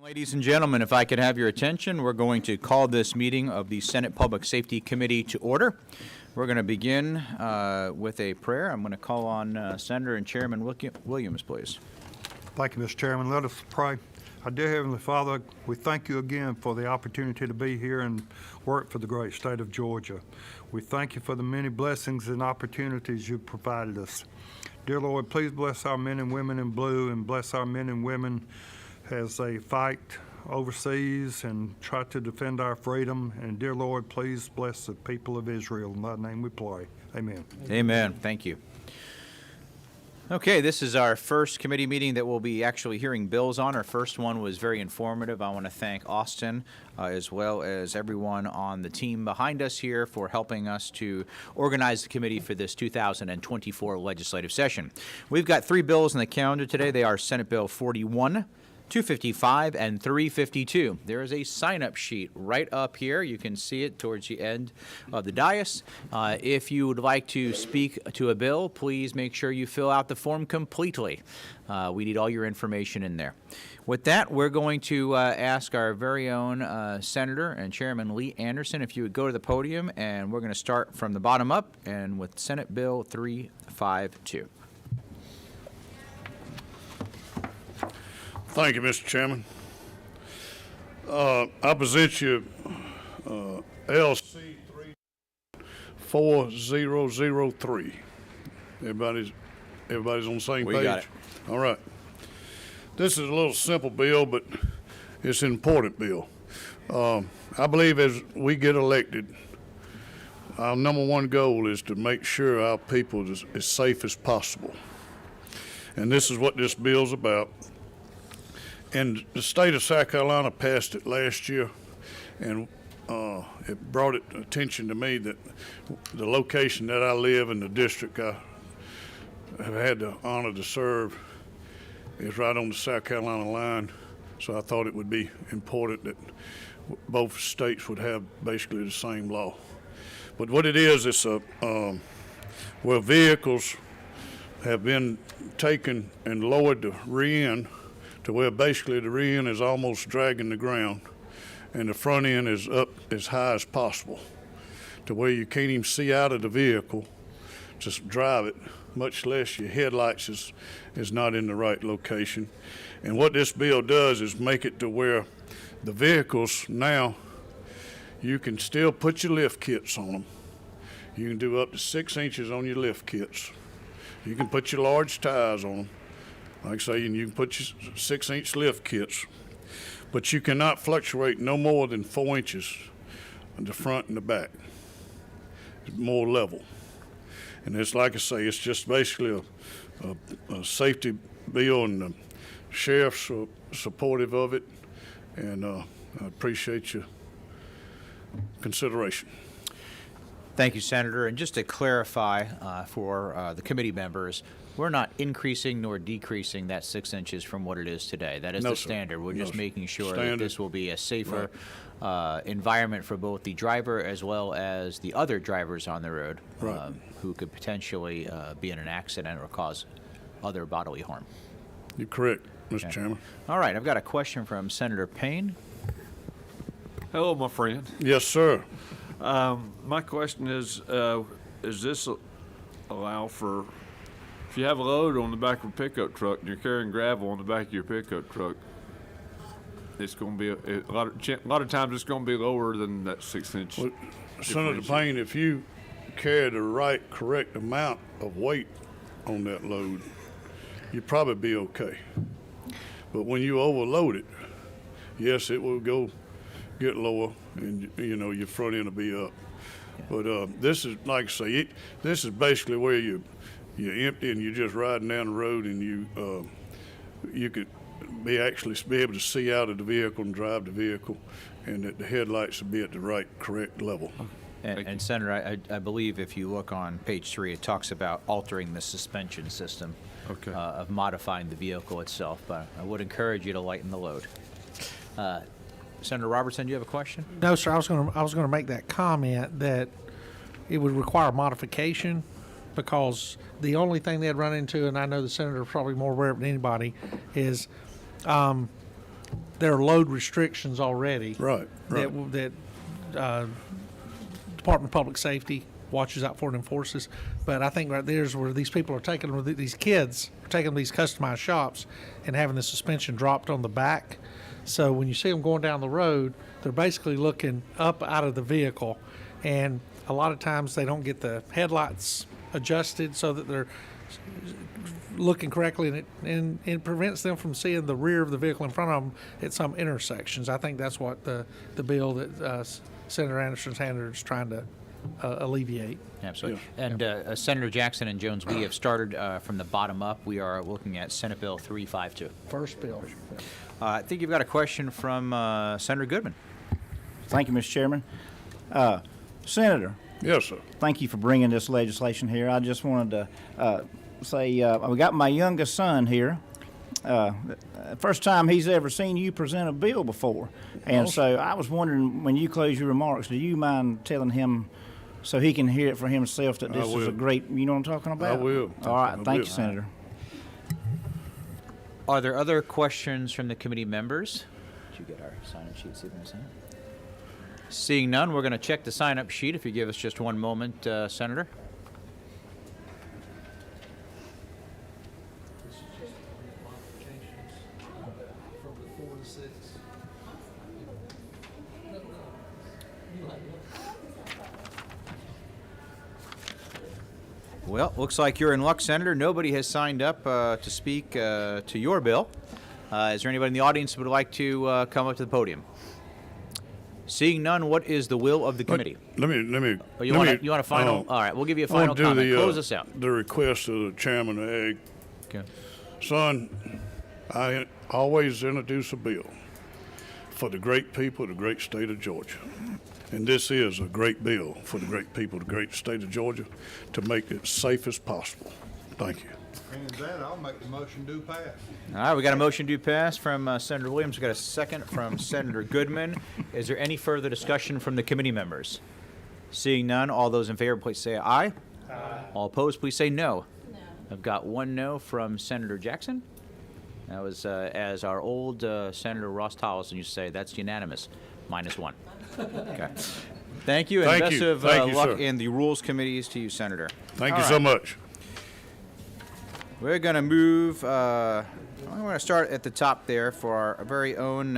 Ladies and gentlemen, if I could have your attention, we're going to call this meeting of the Senate Public Safety Committee to order. We're going to begin with a prayer. I'm going to call on Senator and Chairman Williams, please. Thank you, Mr. Chairman. Let us pray. Our dear Heavenly Father, we thank you again for the opportunity to be here and work for the great state of Georgia. We thank you for the many blessings and opportunities you've provided us. Dear Lord, please bless our men and women in blue and bless our men and women as they fight overseas and try to defend our freedom. And dear Lord, please bless the people of Israel. In thy name we pray. Amen. Amen. Thank you. Okay, this is our first committee meeting that we'll be actually hearing bills on. Our first one was very informative. I want to thank Austin as well as everyone on the team behind us here for helping us to organize the committee for this 2024 legislative session. We've got 3 bills on the calendar today. They are Senate Bill 41, 255, and 352. There is a sign-up sheet right up here. You can see it towards the end of the dais. If you would like to speak to a bill, please make sure you fill out the form completely. We need all your information in there. With that, we're going to ask our very own Senator and Chairman Lee Anderson if you would go to the podium, and we're going to start from the bottom up and with Senate Bill 352. Thank you, Mr. Chairman. I present you LC 4003. Everybody's on the same page? We got it. All right. This is a little simple bill, but it's an important bill. I believe as we get elected, our number one goal is to make sure our people is as safe as possible. And this is what this bill's about. And the state of South Carolina passed it last year, and it brought it attention to me that the location that I live in, the district I have had the honor to serve, is right on the South Carolina line. So I thought it would be important that both states would have basically the same law. But what it is, it's where vehicles have been taken and lowered the rear end to where basically the rear end is almost dragging the ground and the front end is up as high as possible to where you can't even see out of the vehicle, just drive it, much less your headlights is not in the right location. And what this bill does is make it to where the vehicles now, you can still put your lift kits on them. You can do up to 6 inches on your lift kits. You can put your large tires on them. Like I say, you can put your 6-inch lift kits, but you cannot fluctuate no more than 4 inches in the front and the back. It's more level. And it's like I say, it's just basically a safety bill, and the sheriff's supportive of it, and I appreciate your consideration. Thank you, Senator. And just to clarify for the committee members, we're not increasing nor decreasing that 6 inches from what it is today. That is the standard. We're just making sure that this will be a safer environment for both the driver as well as the other drivers on the road who could potentially be in an accident or cause other bodily harm. You're correct, Mr. Chairman. All right. I've got a question from Senator Payne. Hello, my friend. Yes, sir. My question is this allow for, if you have a load on the back of a pickup truck and you're carrying gravel on the back of your pickup truck, it's going to be a lot of times it's going to be lower than that 6 inch. Well, Senator Payne, if you carry the correct amount of weight on that load, you'd probably be okay. But when you overload it, yes, it will get lower, and your front end will be up. But this is, like I say, this is basically where you're empty and you're just riding down the road, and you could be able to see out of the vehicle and drive the vehicle, and that the headlights will be at the correct level. And Senator, I believe if you look on page 3, it talks about altering the suspension system of modifying the vehicle itself, but I would encourage you to lighten the load. Senator Robertson, do you have a question? No, sir. I was going to make that comment that it would require modification, because the only thing they'd run into, and I know the senator is probably more aware of it than anybody, is there are load restrictions already. Right, right. That Department of Public Safety watches out for and enforces. But I think right there's where these people are taking them, these kids are taking these customized shops and having the suspension dropped on the back. So when you see them going down the road, they're basically looking up out of the vehicle, and a lot of times they don't get the headlights adjusted so that they're looking correctly, and it prevents them from seeing the rear of the vehicle in front of them at some intersections. I think that's what the bill that Senator Anderson's handler is trying to alleviate. Absolutely. And Senator Jackson and Jones, we have started from the bottom up. We are looking at Senate Bill 352. First bill. I think you've got a question from Senator Goodman. Thank you, Mr. Chairman. Senator, Yes, sir. thank you for bringing this legislation here. I just wanted to say we got my youngest son here. First time he's ever seen you present a bill before. And so I was wondering, when you close your remarks, do you mind telling him so he can hear it for himself that this is will. a great, you know what I'm talking about? I will. All right, I thank will. you, Senator. Are there other questions from the committee members? Did you get our sign-up sheet? See if I sign it? Seeing none, we're going to check the sign-up sheet. If you give us just one moment, Senator. Well, looks like you're in luck, Senator. Nobody has signed up to speak to your bill. Is there anybody in the audience who would like to come up to the podium? Seeing none, what is the will of the committee? Let me. Oh, you want a final? All right, we'll give you a I wanna final do comment. the, Close us out. The request of the chairman of Ag. Okay. Son, I always introduce a bill for the great people of the great state of Georgia. And this is a great bill for the great people of the great state of Georgia to make it safe as possible. Thank you. And that, I'll make the motion do pass. All right, we got a motion to pass from Senator Williams. We got a second from Senator Goodman. Is there any further discussion from the committee members? Seeing none, all those in favor, please say aye. Aye. All opposed, please say no. No. I've got one no from Senator Jackson. That was, as our old Senator Ross Tolleson used to say, that's unanimous, -1. Okay. Thank you, and Thank best you. of Thank you, luck sir. in the rules committees to you, Senator. Thank All you right. so much. We're going to move, I'm going to start at the top there for our very own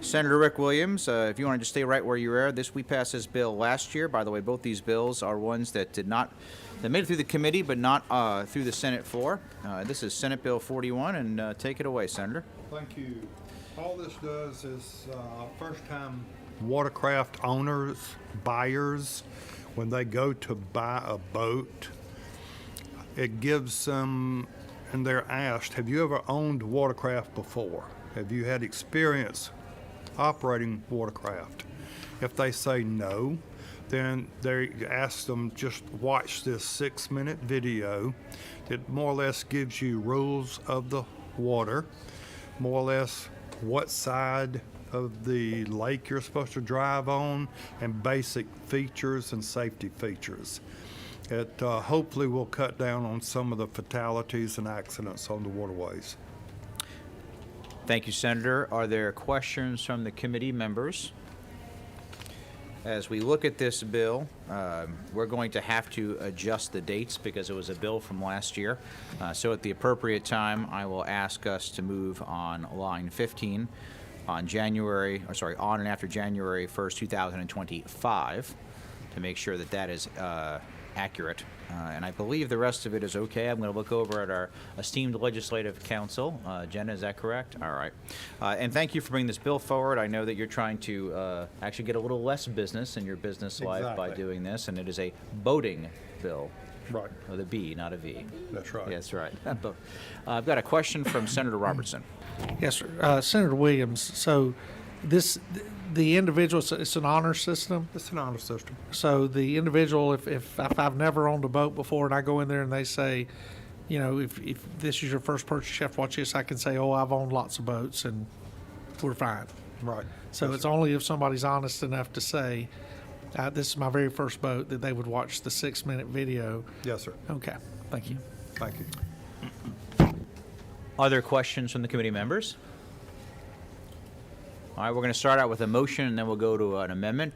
Senator Rick Williams. If you want to just stay right where you are, we passed this bill last year. By the way, both these bills are ones that that made it through the committee, but not through the Senate floor. This is Senate Bill 41, and take it away, Senator. Thank you. All this does is first-time watercraft owners, buyers, when they go to buy a boat, it gives them, and they're asked, have you ever owned watercraft before? Have you had experience operating watercraft? If they say no, then they ask them just watch this 6-minute video that more or less gives you rules of the water, more or less what side of the lake you're supposed to drive on, and basic features and safety features. It hopefully will cut down on some of the fatalities and accidents on the waterways. Thank you, Senator. Are there questions from the committee members? As we look at this bill, we're going to have to adjust the dates because it was a bill from last year. So at the appropriate time, I will ask us to move on line 15 on on and after January 1st, 2025, to make sure that that is accurate. And I believe the rest of it is okay. I'm going to look over at our esteemed legislative counsel. Jenna, is that correct? All right. And thank you for bringing this bill forward. I know that you're trying to actually get a little less business in your business life by Exactly. doing this, and it is a boating bill. Right. With a B, not a V. That's right. That's right. I've got a question from Senator Robertson. Yes, sir. Senator Williams, so the individual, it's an honor system. It's an honor system. So the individual, if I've never owned a boat before and I go in there and they say, you know, if this is your first purchase, you have to watch this, I can say, oh, I've owned lots of boats and we're fine. Right. So it's only if somebody's honest enough to say, this is my very first boat, that they would watch the 6-minute video. Yes, sir. Okay, thank you. Thank you. Are there questions from the committee members? All right, we're going to start out with a motion, and then we'll go to an amendment.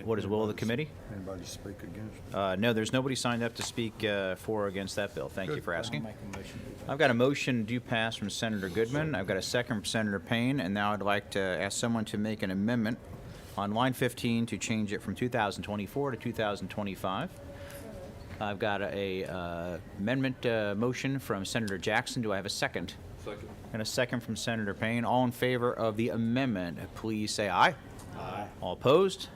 What is the will of the committee? Anybody speak against? No, there's nobody signed up to speak for or against that bill. Thank you for asking. Make a motion. I've got a motion due pass from Senator Goodman. I've got a second from Senator Payne, and now I'd like to ask someone to make an amendment on line 15 to change it from 2024 to 2025. I've got a amendment motion from Senator Jackson. Do I have a second? Second. And a second from Senator Payne. All in favor of the amendment, please say aye. Aye. All opposed?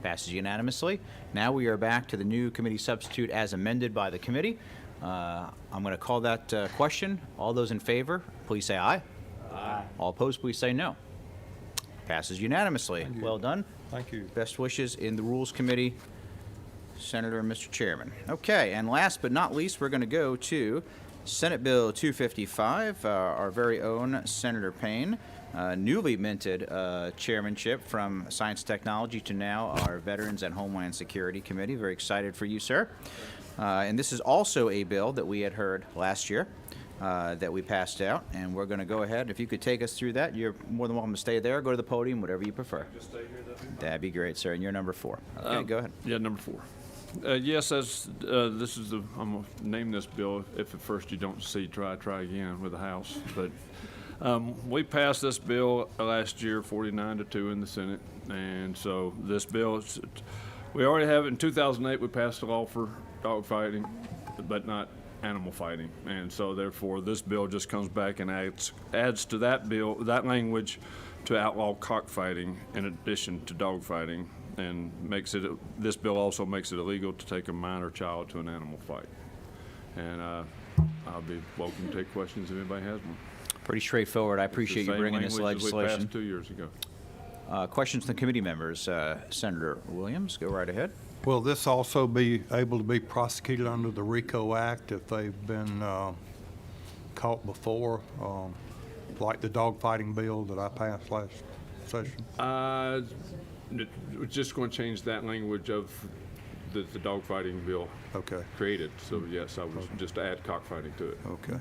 Passes unanimously. Now we are back to the new committee substitute as amended by the committee. I'm going to call that question. All those in favor, please say aye. Aye. All opposed, please say no. Passes unanimously. you. Well done. Thank you. Best wishes in the Rules Committee, Senator and Mr. Chairman. Okay, and last but not least, we're going to go to Senate Bill 255, our very own Senator Payne, newly minted chairmanship from Science Technology to now our Veterans and Homeland Security Committee. Very excited for you, sir. And this is also a bill that we had heard last year that we passed out, and we're going to go ahead. If you could take us through that, you're more than welcome to stay there, go to the podium, whatever you prefer. Just stay here, That'd be great, sir. And you're number 4. Okay, go ahead. Yeah, number 4. Yes, as this is the, I'm gonna name this bill. If at first you don't see, try again with the House. But we passed this bill last year, 49-2 in the Senate, and so this bill, we already have it in 2008. We passed a law for dog fighting, but not animal fighting, and so therefore this bill just comes back and adds to that bill, that language, to outlaw cockfighting in addition to dog fighting, and makes it, this bill also makes it illegal to take a minor child to an animal fight. And I'll be welcome to take questions if anybody has one. Pretty straightforward. I appreciate you bringing this It's the same language as we legislation. passed 2 years ago. Questions from the committee members? Senator Williams, go right ahead. Will this also be able to be prosecuted under the RICO Act if they've been caught before, like the dogfighting bill that I passed last session? We're just going to change that language of the dogfighting bill Okay, created. So yes, I was just to add cockfighting to it. okay.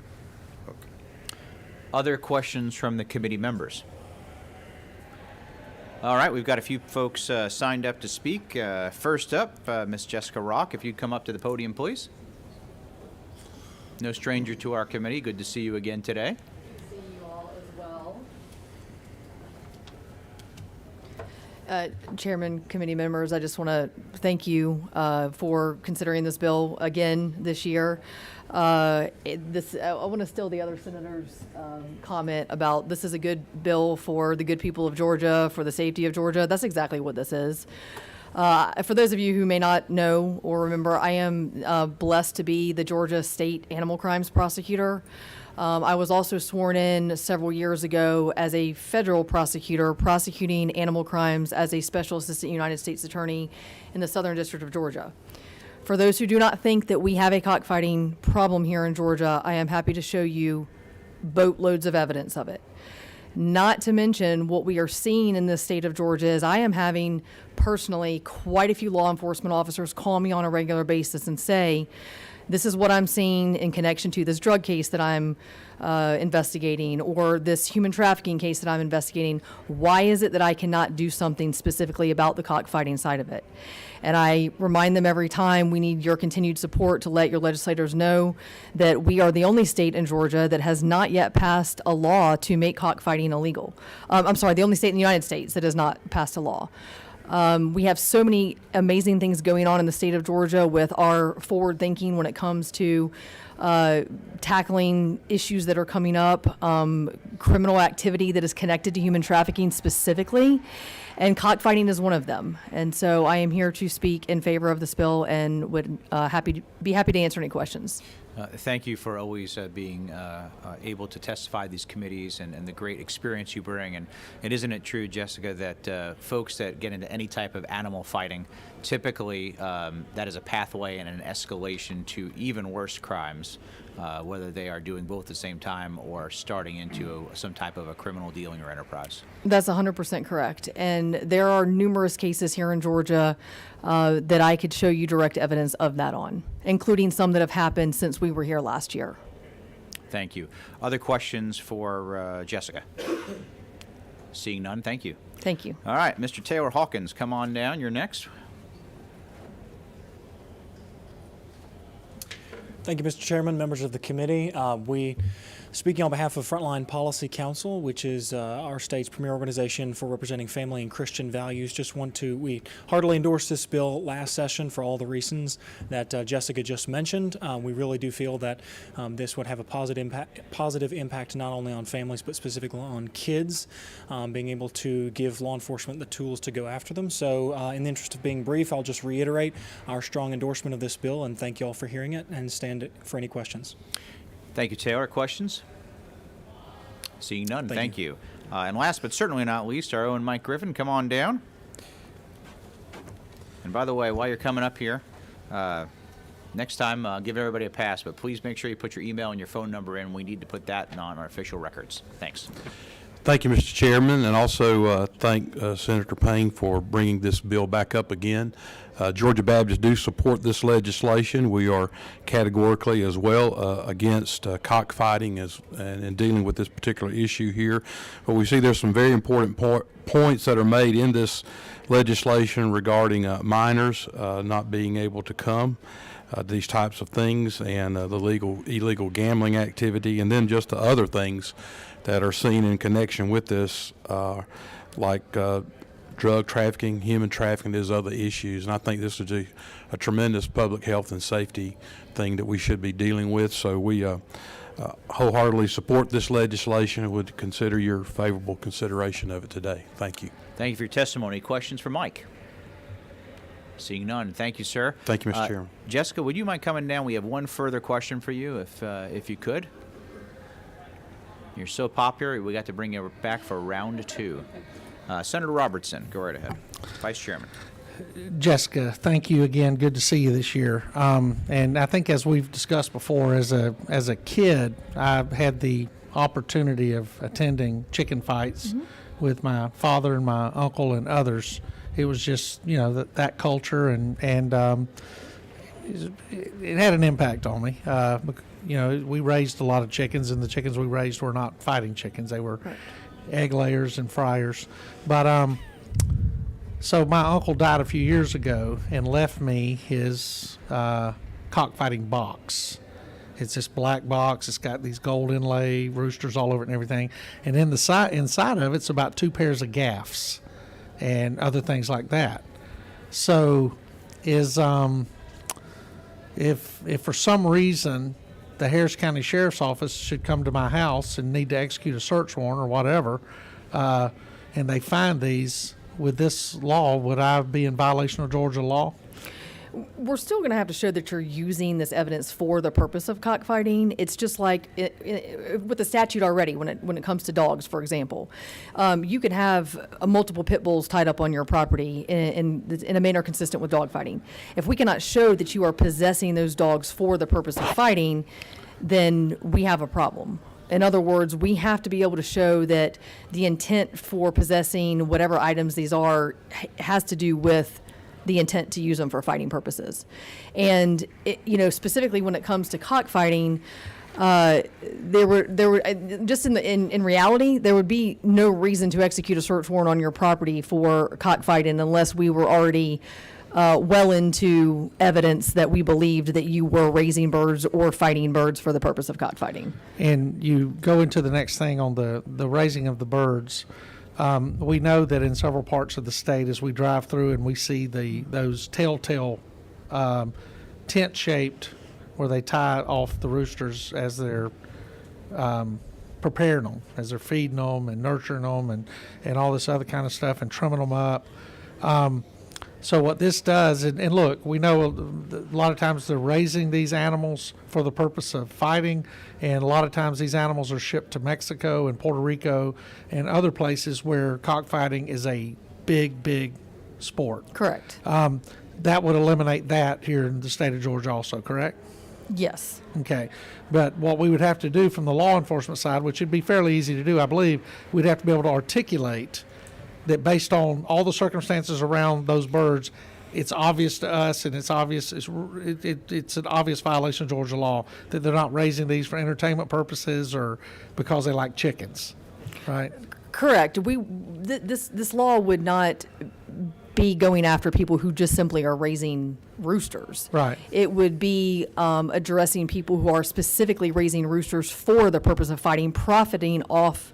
Other questions from the committee members? All right, we've got a few folks signed up to speak. First up, Miss Jessica Rock, if you'd come up to the podium, please. No stranger to our committee. Good to see you again today. See you all as well. Chairman, committee members, I just want to thank you for considering this bill again this year. I want to steal the other senator's comment about this is a good bill for the good people of Georgia, for the safety of Georgia. That's exactly what this is. For those of you who may not know or remember, I am blessed to be the Georgia State Animal Crimes Prosecutor. I was also sworn in several years ago as a federal prosecutor prosecuting animal crimes as a Special Assistant United States Attorney in the Southern District of Georgia. For those who do not think that we have a cockfighting problem here in Georgia, I am happy to show you boatloads of evidence of it. Not to mention what we are seeing in the state of Georgia is I am having personally quite a few law enforcement officers call me on a regular basis and say, this is what I'm seeing in connection to this drug case that I'm investigating or this human trafficking case that I'm investigating. Why is it that I cannot do something specifically about the cockfighting side of it? And I remind them every time we need your continued support to let your legislators know that we are the only state in Georgia that has not yet passed a law to make cockfighting illegal. I'm sorry, the only state in the United States that has not passed a law. We have so many amazing things going on in the state of Georgia with our forward thinking when it comes to tackling issues that are coming up, criminal activity that is connected to human trafficking specifically, and cockfighting is one of them. And so I am here to speak in favor of this bill and would be happy to answer any questions. Thank you for always being able to testify at these committees and the great experience you bring. And isn't it true, Jessica, that folks that get into any type of animal fighting, typically that is a pathway and an escalation to even worse crimes, whether they are doing both at the same time or starting into some type of a criminal dealing or enterprise? That's 100% correct. And there are numerous cases here in Georgia that I could show you direct evidence of that on, including some that have happened since we were here last year. Thank you. Other questions for Jessica? Seeing none, thank you. Thank you. All right, Mr. Taylor Hawkins, come on down. You're next. Thank you, Mr. Chairman, members of the committee. Speaking on behalf of Frontline Policy Council, which is our state's premier organization for representing family and Christian values, we heartily endorsed this bill last session for all the reasons that Jessica just mentioned. We really do feel that this would have a positive impact not only on families but specifically on kids, being able to give law enforcement the tools to go after them. So in the interest of being brief, I'll just reiterate our strong endorsement of this bill and thank you all for hearing it and stand for any questions. Thank you, Taylor. Questions? Seeing none, Thank thank you. And last but certainly not least, our own Mike Griffin, come on down. And by the way, while you're coming up here, next time, give everybody a pass, but please make sure you put your email and your phone number in. We need to put that on our official records. Thanks. Thank you, Mr. Chairman, and also thank Senator Payne for bringing this bill back up again. Georgia Baptists do support this legislation. We are categorically as well against cockfighting and dealing with this particular issue here. But we see there's some very important points that are made in this legislation regarding minors not being able to come. These types of things and the illegal gambling activity, and then just the other things that are seen in connection with this, like drug trafficking, human trafficking, there's other issues. And I think this is a tremendous public health and safety thing that we should be dealing with. So we wholeheartedly support this legislation and would consider your favorable consideration of it today. Thank you. Thank you for your testimony. Questions for Mike? Seeing none, thank you, sir. Thank you, Mr. Chairman. Jessica, would you mind coming down? We have one further question for you, if you could. You're so popular, we got to bring you back for round 2. Senator Robertson, go right ahead. Vice Chairman. Jessica, thank you again. Good to see you this year. And I think as we've discussed before, as a kid, I had the opportunity of attending chicken fights with my father and my uncle and others. It was just, that culture and it had an impact on me. We raised a lot of chickens, and the chickens we raised were not fighting chickens. They were egg layers and fryers. But so my uncle died a few years ago and left me his cockfighting box. It's this black box. It's got these gold inlay roosters all over it and everything. And in the inside of it's about 2 pairs of gaffs and other things like that. So if for some reason the Harris County Sheriff's Office should come to my house and need to execute a search warrant or whatever, and they find these with this law, would I be in violation of Georgia law? We're still going to have to show that you're using this evidence for the purpose of cockfighting. It's just like with the statute already, when it comes to dogs, for example, you could have multiple pit bulls tied up on your property in a manner consistent with dog fighting. If we cannot show that you are possessing those dogs for the purpose of fighting, then we have a problem. In other words, we have to be able to show that the intent for possessing whatever items these are has to do with the intent to use them for fighting purposes. And specifically when it comes to cockfighting, there were just in reality, there would be no reason to execute a search warrant on your property for cockfighting unless we were already well into evidence that we believed that you were raising birds or fighting birds for the purpose of cockfighting. And you go into the next thing on the raising of the birds. We know that in several parts of the state, as we drive through and we see those telltale tent-shaped where they tie off the roosters as they're preparing them, as they're feeding them and nurturing them and all this other kind of stuff and trimming them up. So what this does, and look, we know a lot of times they're raising these animals for the purpose of fighting, and a lot of times these animals are shipped to Mexico and Puerto Rico and other places where cockfighting is a big, big sport. Correct. That would eliminate that here in the state of Georgia also, correct? Yes. Okay. But what we would have to do from the law enforcement side, which would be fairly easy to do, I believe, we'd have to be able to articulate that based on all the circumstances around those birds, it's obvious to us, and it's obvious it's an obvious violation of Georgia law that they're not raising these for entertainment purposes or because they like chickens, right? Correct. This law would not be going after people who just simply are raising roosters. Right. It would be addressing people who are specifically raising roosters for the purpose of fighting, profiting off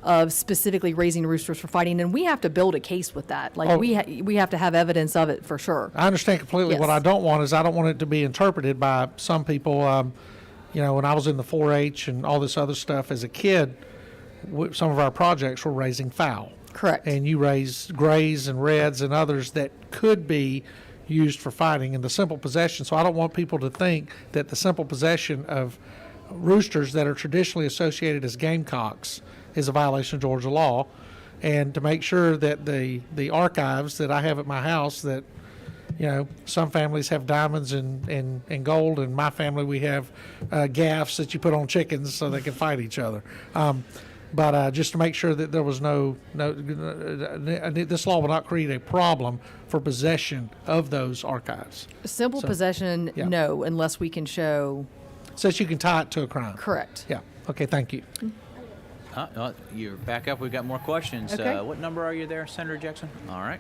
of specifically raising roosters for fighting, and we have to build a case with that. Like, Oh. we have to have evidence of it for sure. I understand completely. What Yes. I don't want is I don't want it to be interpreted by some people. When I was in the 4-H and all this other stuff as a kid, some of our projects were raising fowl. Correct. And you raise grays and reds and others that could be used for fighting in the simple possession. So I don't want people to think that the simple possession of roosters that are traditionally associated as gamecocks is a violation of Georgia law. And to make sure that the archives that I have at my house, that some families have diamonds and gold, and my family, we have gaffs that you put on chickens so they can fight each other. But just to make sure that there was this law will not create a problem for possession of those archives. Simple So, possession, yeah. no, unless we can show. Says you can tie it to a crime. Correct. Yeah. Okay, thank you. You're back up. We've got more questions. Okay. What number are you there, Senator Jackson? All right.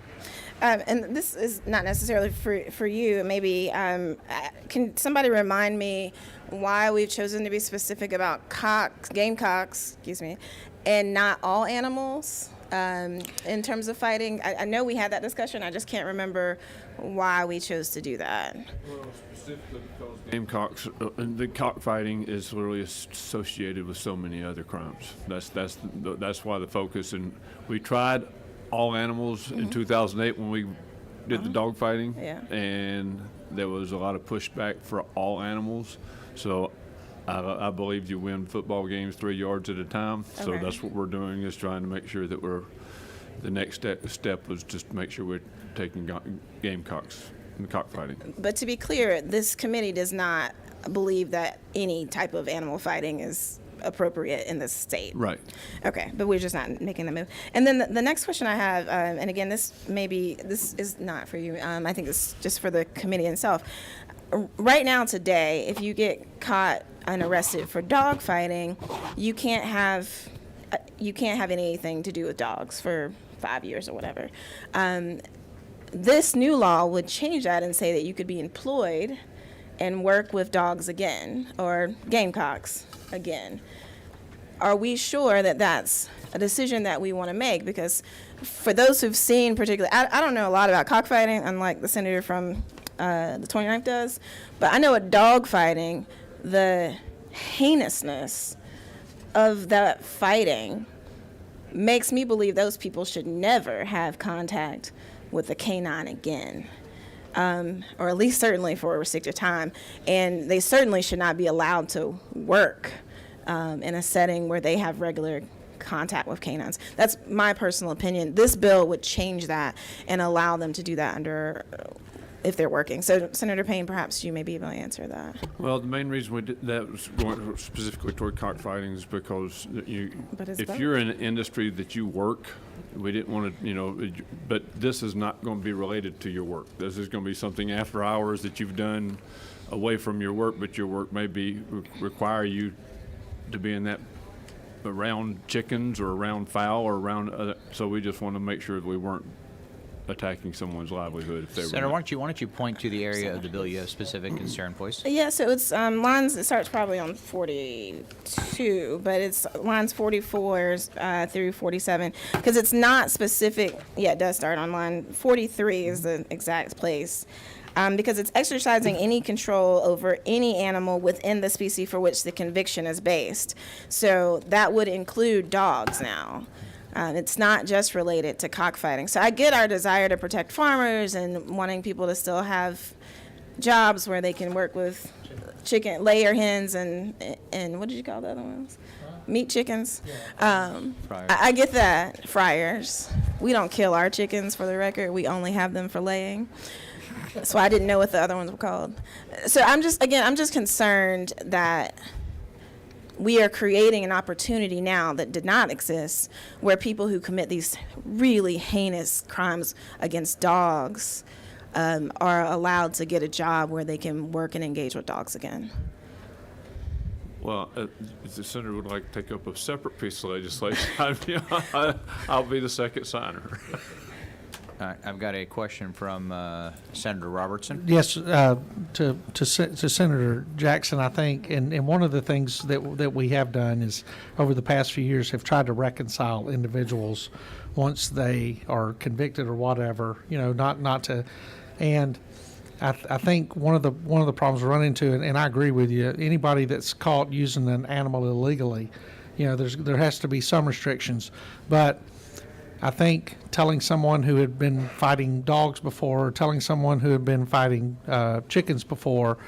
And this is not necessarily for you. Maybe can somebody remind me why we've chosen to be specific about gamecocks, and not all animals in terms of fighting? I know we had that discussion. I just can't remember why we chose to do that. Specifically because gamecocks, the cockfighting is literally associated with so many other crimes. That's why the focus. And we tried all animals in 2008 when we did the dog fighting. Yeah. And there was a lot of pushback for all animals. So I believe you win football games 3 yards at a time. So Okay. that's what we're doing, is trying to make sure that the next step was just to make sure we're taking gamecocks and cockfighting. But to be clear, this committee does not believe that any type of animal fighting is appropriate in this state. Right. Okay, but we're just not making the move. And then the next question I have, and again, this is not for you. I think it's just for the committee itself. Right now, today, if you get caught and arrested for dog fighting, you can't have anything to do with dogs for 5 years or whatever. This new law would change that and say that you could be employed and work with dogs again, or gamecocks again. Are we sure that that's a decision that we want to make? Because for those who've seen particularly, I don't know a lot about cockfighting, unlike the senator from the 29th does, but I know at dog fighting, the heinousness of that fighting makes me believe those people should never have contact with a canine again. Or at least certainly for a restricted time. And they certainly should not be allowed to work in a setting where they have regular contact with canines. That's my personal opinion. This bill would change that and allow them to do that if they're working. So Senator Payne, perhaps you may be able to answer that. Well, the main reason we did that was going specifically toward cockfighting is because But it's if both. you're in an industry that you work, we didn't want to, but this is not going to be related to your work. This is going to be something after hours that you've done away from your work, but your work may require you to be in that around chickens or around fowl or around other. So we just want to make sure that we weren't attacking someo's livelihood if they were. Senator, why don't you point to the area of the bill you have specific concern, please? Yeah, so it's lines, it starts probably on 42, but it's lines 44 through 47, because it's not specific. Yeah, it does start on line 43 is the exact place. Because it's exercising any control over any animal within the species for which the conviction is based. So that would include dogs now. It's not just related to cockfighting. So I get our desire to protect farmers and wanting people to still have jobs where they can work with layer hens and what did you call the other ones? Meat chickens. I get that. Fryers. We don't kill our chickens, for the record. We only have them for laying. So I didn't know what the other ones were called. So I'm just concerned that we are creating an opportunity now that did not exist, where people who commit these really heinous crimes against dogs are allowed to get a job where they can work and engage with dogs again. Well, if the senator would like to take up a separate piece of legislation, I'll be the second signer. I've got a question from Senator Robertson. Yes, to Senator Jackson, I think, and one of the things that we have done is over the past few years have tried to reconcile individuals once they are convicted or whatever, not to, and I think one of the problems we run into, and I agree with you, anybody that's caught using an animal illegally, there has to be some restrictions, but I think telling someone who had been fighting dogs before, or telling someone who had been fighting chickens before,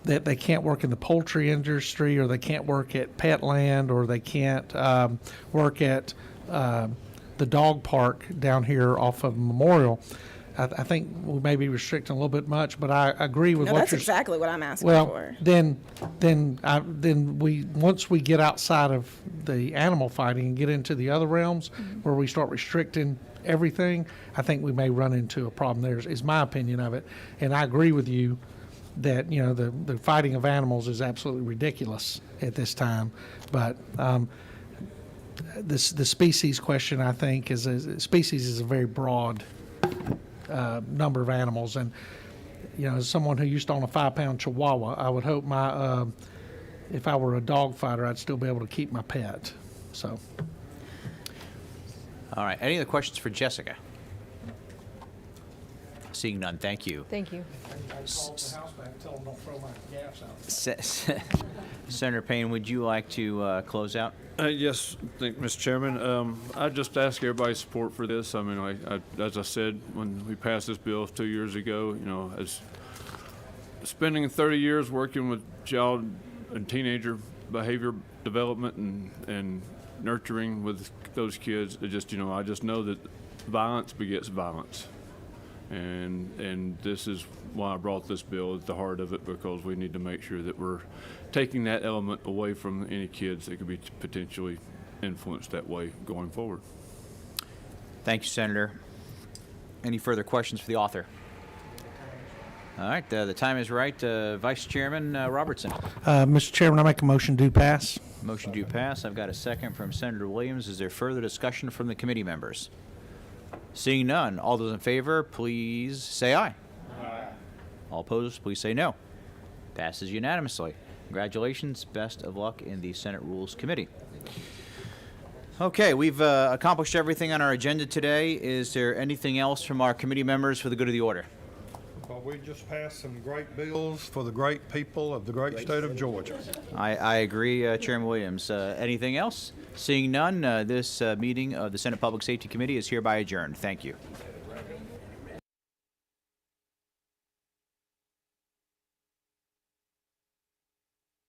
that they can't work in the poultry industry, or they can't work at Petland, or they can't work at the dog park down here off of Memorial. I think we may be restricting a little bit much, but I agree with No, what that's you're exactly what I'm asking well, for. then we once we get outside of the animal fighting and get into the other realms where we start restricting everything, I think we may run into a problem there. Is my opinion of it, and I agree with you that the fighting of animals is absolutely ridiculous at this time. But the species question, I think, species is a very broad number of animals, and as someone who used to own a 5-pound Chihuahua, I would hope if I were a dog fighter, I'd still be able to keep my pet. So, All right. Any other questions for Jessica? Seeing none, thank you. Thank you. Senator Payne, would you like to close out? Yes, thank Mr. Chairman. I just ask everybody's support for this. I mean, I as I said when we passed this bill 2 years ago, as spending 30 years working with child and teenager behavior development and nurturing with those kids, I just know that violence begets violence. And this is why I brought this bill at the heart of it, because we need to make sure that we're taking that element away from any kids that could be potentially influenced that way going forward. Thank you, Senator. Any further questions for the author? All right, the time is right. Vice Chairman Robertson. Mr. Chairman, I make a motion to pass. Motion to pass. I've got a second from Senator Williams. Is there further discussion from the committee members? Seeing none, all those in favor, please say aye. Aye. All opposed, please say no. Passes unanimously. Congratulations. Best of luck in the Senate Rules Committee. Okay, we've accomplished everything on our agenda today. Is there anything else from our committee members for the good of the order? Well, we just passed some great bills for the great people of the great state of Georgia. I agree, Chairman Williams. Anything else? Seeing none, this meeting of the Senate Public Safety Committee is hereby adjourned. Thank you.